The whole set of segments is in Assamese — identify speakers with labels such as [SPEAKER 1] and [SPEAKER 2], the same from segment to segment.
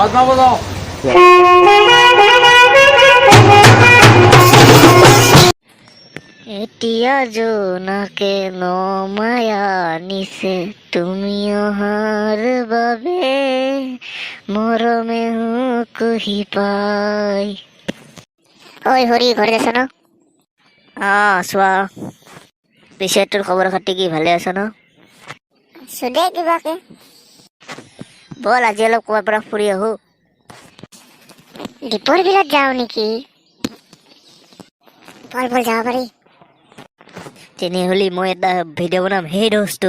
[SPEAKER 1] বাজনা বজাও।
[SPEAKER 2] এতিয়া জোনাকে নমায়া নিছে তুমি অহাৰ বাবে মৰমে কুহি পাই। ঐ হৰি ঘৰত আছ ন? চোৱা পিছে তোৰ খবৰ খাতি কি ভালে আছ ন?
[SPEAKER 3] সুধে কিবাকে।
[SPEAKER 2] বল আজি অলপ ক'ৰবাৰ পৰা ফুৰি আহো।
[SPEAKER 3] দীপৰ বিলত যাওঁ নেকি? বল বল যাব পাৰি।
[SPEAKER 2] তেনেহ'লে মই এটা ভিডিঅ' বনাম। সেই দোস্ত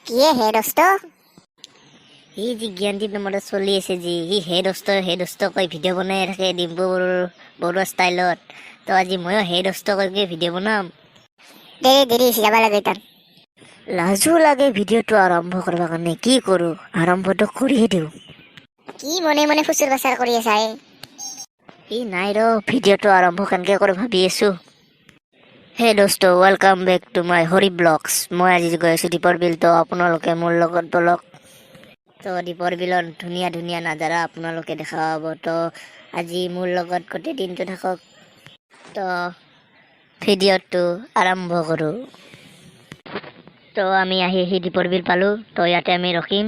[SPEAKER 3] কিয়ে হে দোস্ত?
[SPEAKER 2] সি যি জ্ঞানদীপ নামতে চলি আছে যি সি সেই দোস্ত কৈ ভিডিঅ' বনাই থাকে ডিম্পু বৰুৱা ষ্টাইলত। তো আজি ময়ো সেই দোস্ত কৈ ভিডিঅ' বনাম।
[SPEAKER 3] দেৰি যাব লাগে তাৰ।
[SPEAKER 2] লাজো লাগে ভিডিঅ'টো আৰম্ভ কৰিব কাৰণে, কি কৰোঁ আৰম্ভটো কৰিয়ে দিওঁ।
[SPEAKER 3] কি মনে মনে খুচুৰ বাচাৰ কৰি আছা এ?
[SPEAKER 2] নাই ভিডিঅ'টো আৰম্ভ কেনেকৈ কৰোঁ ভাবি আছোঁ। হে দোস্ত ৱেলকাম বেক টু মাই হৰি ব্লগছ। মই আজি গৈ আছোঁ দীপৰ বিল। তো আপোনালোকে মোৰ লগত বলক। তো দীপৰ বিলত ধুনীয়া ধুনীয়া নাজাৰা আপোনালোকে দেখা পাব। তো আজি মোৰ লগত গোটেই দিনটো থাকক। তো ভিডিঅ'টো আৰম্ভ কৰোঁ। তো আমি আহি দীপৰ বিল পালোঁ। তো ইয়াতে আমি ৰখিম।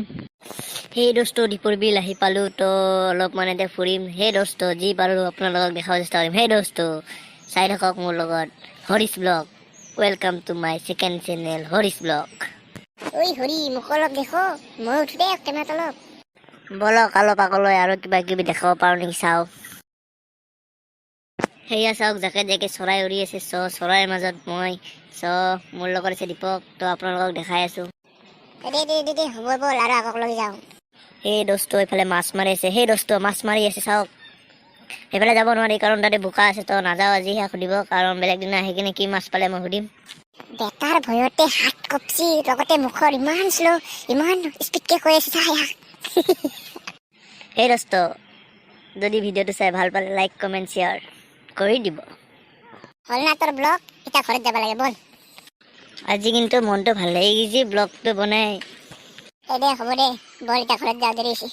[SPEAKER 2] সেই দোস্ত দীপৰ বিল আহি পালোঁ। তো অলপমান এতিয়া ফুৰিম। সেই দোস্ত যি পাৰোঁ আপোনালোকক দেখাব চেষ্টা কৰিম। সেই দোস্ত চাই থাকক মোৰ লগত Harish blog. Welcome to my second channel Harish blog.
[SPEAKER 3] ঐ হৰি মোক অলপ দেখো, মই উঠো দে কেমেৰাত অলপ।
[SPEAKER 2] বলক অলপ আগলৈ আৰু কিবা কিবি দেখাব পাৰোঁ নেকি চাওঁ। সেয়া চাওক জাকে জাকে চৰাই উৰি আছে। চৰাইৰ মাজত মই মোৰ লগত আছে দীপক। তো আপোনালোকক দেখাই আছোঁ।
[SPEAKER 3] দে হ'ব বল আৰু আগক লৈ যাওঁ।
[SPEAKER 2] সেই দোস্ত এইফালে মাছ মাৰি আছে। সেই দোস্ত মাছ মাৰি আছে চাওক। সেইফালে যাব নোৱাৰি কাৰণ তাতে বোকা আছে। তো নাযাওঁ আজিহে সুধিব, কাৰণ বেলেগ দিনা আহি কিনে কি মাছ পালে মই সুধিম।
[SPEAKER 3] বেটাৰ ভয়তে হাত কপচি, লগতে মুখৰ ইমান শ্ল', ইমান স্পীডকে কৈ আছে চাই।
[SPEAKER 2] সেই দোস্ত যদি ভিডিঅ'টো চাই ভাল পালে লাইক কমেণ্ট শ্বেয়াৰ কৰি দিব।
[SPEAKER 3] হ'ল না তোৰ ব্লগ? এতিয়া ঘৰত যাব লাগে বল।
[SPEAKER 2] আজি কিন্তু মনটো ভাল লাগি গৈছে ব্লগটো বনাই।
[SPEAKER 3] দে হ'ব দে বল, এতিয়া ঘৰত যাওঁ, দেৰি হৈছে।